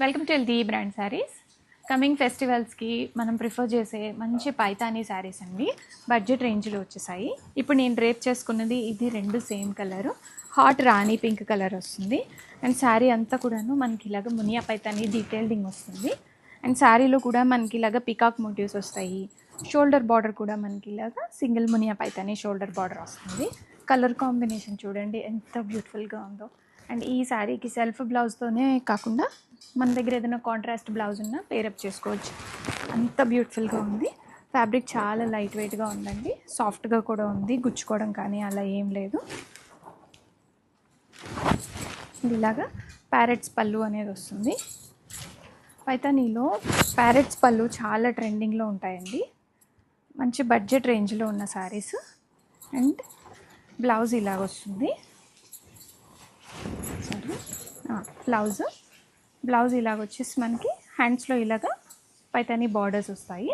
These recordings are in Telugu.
Welcome to LT brand saris. Coming ఫెస్టివల్స్కి మనం ప్రిఫర్ చేసే మంచి పైతానీ శారీస్ అండి. బడ్జెట్ రేంజ్లో వచ్చేసాయి. ఇప్పుడు నేను డ్రేప్ చేసుకున్నది ఇది రెండు సేమ్ కలరు, హాట్ రాణి పింక్ కలర్ వస్తుంది. అండ్ శారీ అంతా కూడాను మనకి ఇలాగ మునియా పైతానీ డీటెయిలింగ్ వస్తుంది. అండ్ శారీలో కూడా మనకి ఇలాగ పికాక్ మోటివ్స్ వస్తాయి. షోల్డర్ బార్డర్ కూడా మనకి ఇలాగ single Muniya Paithani shoulder border వస్తుంది. కలర్ కాంబినేషన్ చూడండి ఎంత బ్యూటిఫుల్గా ఉందో. అండ్ ఈ శారీకి సెల్ఫ్ బ్లౌజ్తోనే కాకుండా మన దగ్గర ఏదైనా కాంట్రాస్ట్ బ్లౌజ్ ఉన్నా పేరప్ చేసుకోవచ్చు. అంత బ్యూటిఫుల్గా ఉంది. ఫ్యాబ్రిక్ చాలా లైట్ వెయిట్గా ఉందండి, సాఫ్ట్గా కూడా ఉంది, గుచ్చుకోవడం కానీ అలా ఏం లేదు. ఇలాగా ప్యారెట్స్ పళ్ళు అనేది వస్తుంది. పైతానీలో ప్యారెట్స్ పళ్ళు చాలా ట్రెండింగ్లో ఉంటాయండి. మంచి బడ్జెట్ రేంజ్లో ఉన్న శారీస్. అండ్ బ్లౌజ్ ఇలాగ వస్తుంది. బ్లౌజ్ ఇలాగ వచ్చేసి మనకి హ్యాండ్స్లో ఇలాగా పైతానీ బార్డర్స్ వస్తాయి.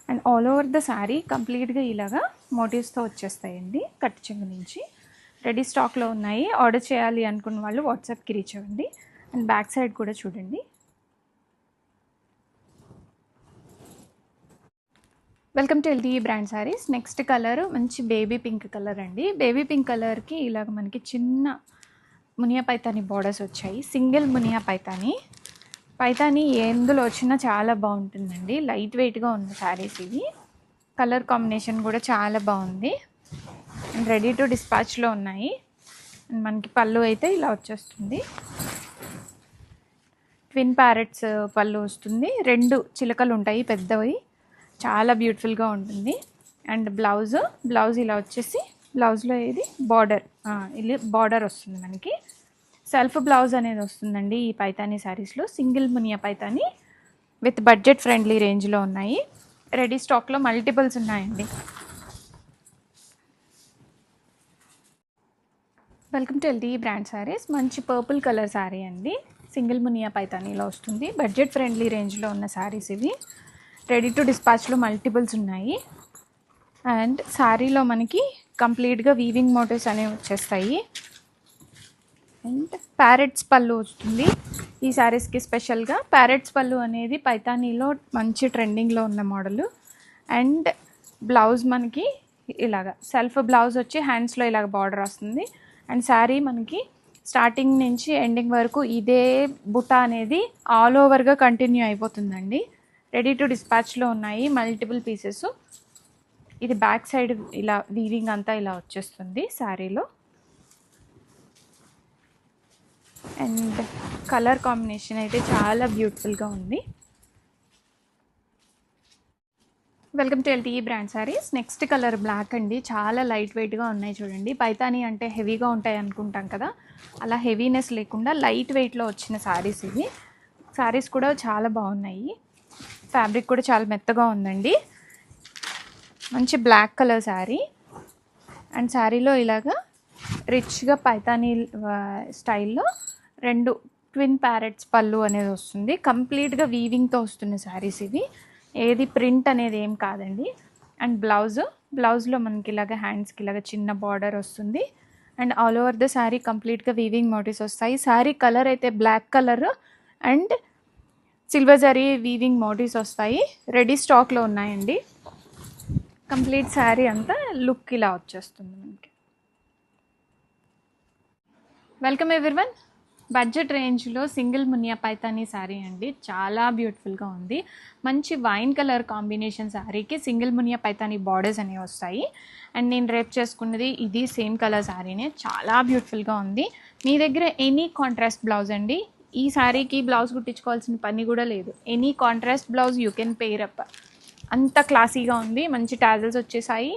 And all over the sari కంప్లీట్గా ఇలాగా మోటివ్స్తో వచ్చేస్తాయండి. కట్ చెంగు నుంచి రెడీ స్టాక్లో ఉన్నాయి. ఆర్డర్ చేయాలి అనుకున్న వాళ్ళు వాట్సాప్కి రీచ్ అవ్వండి. అండ్ బ్యాక్ సైడ్ కూడా చూడండి. Welcome to LT brand saris. Next colour మంచి బేబీ పింక్ కలర్ అండి. బేబీ పింక్ కలర్కి ఇలాగ మనకి చిన్న మునియా పైతానీ బార్డర్స్ వచ్చాయి. సింగిల్ మునియా పైతానీ ఎందులో వచ్చినా చాలా బాగుంటుందండి. లైట్ వెయిట్గా ఉన్న శారీస్ ఇవి. కలర్ కాంబినేషన్ కూడా చాలా బాగుంది. అండ్ రెడీ టు డిస్పాచ్లో ఉన్నాయి. అండ్ మనకి పళ్ళు అయితే ఇలా వచ్చేస్తుంది. ట్విన్ ప్యారెట్స్ పళ్ళు వస్తుంది. రెండు చిలకలు ఉంటాయి పెద్దవి. చాలా బ్యూటిఫుల్గా ఉంటుంది. అండ్ బ్లౌజ్ ఇలా వచ్చేసి బ్లౌజ్లో ఇది బార్డర్ వస్తుంది. మనకి సెల్ఫ్ బ్లౌజ్ అనేది వస్తుందండి ఈ పైతానీ శారీస్లో. Single Muniya Paithani with budget friendly రేంజ్లో ఉన్నాయి. రెడీ స్టాక్లో మల్టిపుల్స్ ఉన్నాయండి. Welcome to LT brand saris. మంచి పర్పుల్ కలర్ శారీ అండి. సింగిల్ మునియా పైతానీలో వస్తుంది. బడ్జెట్ ఫ్రెండ్లీ రేంజ్లో ఉన్న శారీస్ ఇవి. రెడీ టు డిస్పాచ్లో మల్టిపుల్స్ ఉన్నాయి. అండ్ శారీలో మనకి కంప్లీట్గా వీవింగ్ మోటివ్స్ అనేవి వచ్చేస్తాయి. అండ్ ప్యారెట్స్ పళ్ళు వస్తుంది ఈ శారీస్కి. స్పెషల్గా ప్యారెట్స్ పళ్ళు అనేది పైతానీలో మంచి ట్రెండింగ్లో ఉన్న మోడలు. అండ్ బ్లౌజ్ మనకి ఇలాగ సెల్ఫ్ బ్లౌజ్ వచ్చి హ్యాండ్స్లో ఇలాగ బార్డర్ వస్తుంది. అండ్ శారీ మనకి స్టార్టింగ్ నుంచి ఎండింగ్ వరకు ఇదే బుట్ట అనేది ఆల్ ఓవర్గా కంటిన్యూ అయిపోతుందండి. రెడీ టు డిస్పాచ్లో ఉన్నాయి మల్టిపుల్ పీసెస్. ఇది బ్యాక్ సైడ్ ఇలా వీవింగ్ అంతా ఇలా వచ్చేస్తుంది శారీలో. అండ్ కలర్ కాంబినేషన్ అయితే చాలా బ్యూటిఫుల్గా ఉంది. Welcome to LT brand saris. Next colour black అండి. చాలా లైట్ వెయిట్గా ఉన్నాయి చూడండి. పైతానీ అంటే హెవీగా ఉంటాయి అనుకుంటాం కదా, అలా హెవీనెస్ లేకుండా లైట్ వెయిట్లో వచ్చిన శారీస్ ఇవి. శారీస్ కూడా చాలా బాగున్నాయి. ఫ్యాబ్రిక్ కూడా చాలా మెత్తగా ఉందండి. మంచి బ్లాక్ కలర్ శారీ. అండ్ శారీలో ఇలాగా రిచ్గా పైతానీ స్టైల్లో రెండు ట్విన్ ప్యారెట్స్ పళ్ళు అనేది వస్తుంది. కంప్లీట్గా వీవింగ్తో వస్తున్న శారీస్ ఇవి. ఏది ప్రింట్ అనేది ఏం కాదండి. అండ్ బ్లౌజ్లో మనకి ఇలాగ హ్యాండ్స్కి ఇలాగ చిన్న బార్డర్ వస్తుంది. And all over the sari కంప్లీట్గా వీవింగ్ మోటివ్స్ వస్తాయి. శారీ కలర్ అయితే black colour and silver zari weaving motifs వస్తాయి. రెడీ స్టాక్లో ఉన్నాయండి. కంప్లీట్ శారీ అంతా లుక్ ఇలా వచ్చేస్తుంది మనకి. Welcome everyone. బడ్జెట్ రేంజ్లో సింగిల్ మునియా పైతానీ శారీ అండి. చాలా బ్యూటిఫుల్గా ఉంది. మంచి వైన్ కలర్ కాంబినేషన్ శారీకి సింగిల్ మునియా పైతానీ బార్డర్స్ అనేవి వస్తాయి. అండ్ నేను రేప్ చేసుకున్నది ఇది సేమ్ కలర్ శారీనే. చాలా బ్యూటిఫుల్గా ఉంది. మీ దగ్గర ఎనీ కాంట్రాస్ట్ బ్లౌజ్ అండి. ఈ శారీకి బ్లౌజ్ కుట్టించుకోవాల్సిన పని కూడా లేదు. Any contrast blouse you can pair up. అంత క్లాసీగా ఉంది. మంచి టాజల్స్ వచ్చేసాయి.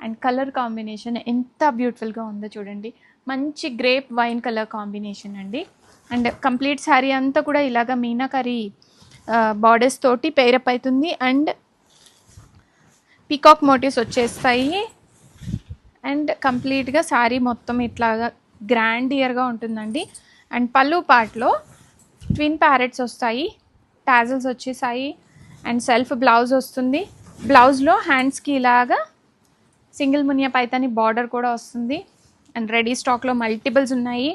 అండ్ కలర్ కాంబినేషన్ ఎంత బ్యూటిఫుల్గా ఉందో చూడండి. మంచి గ్రేప్ వైన్ కలర్ కాంబినేషన్ అండి. అండ్ కంప్లీట్ శారీ అంతా కూడా ఇలాగ మీనాకరీ బార్డర్స్ తోటి పేరప్ అవుతుంది. అండ్ పీకాక్ మోటివ్స్ వచ్చేస్తాయి. అండ్ కంప్లీట్గా శారీ మొత్తం ఇట్లాగా గ్రాండియర్గా ఉంటుందండి. అండ్ పళ్ళు పార్ట్లో ట్విన్ ప్యారెట్స్ వస్తాయి, టాజల్స్ వచ్చేసాయి. అండ్ సెల్ఫ్ బ్లౌజ్ వస్తుంది. బ్లౌజ్లో హ్యాండ్స్కి ఇలాగా సింగిల్ మునియా పైతానీ బార్డర్ కూడా వస్తుంది. అండ్ రెడీ స్టాక్లో మల్టిపుల్స్ ఉన్నాయి.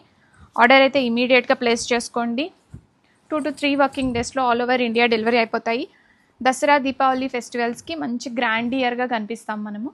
ఆర్డర్ అయితే ఇమీడియట్గా ప్లేస్ చేసుకోండి. 2 to 3 వర్కింగ్ డేస్లో ఆల్ ఓవర్ ఇండియా డెలివరీ అయిపోతాయి. దసరా దీపావళి ఫెస్టివల్స్కి మంచి గ్రాండ్ ఇయర్గా కనిపిస్తాం మనము.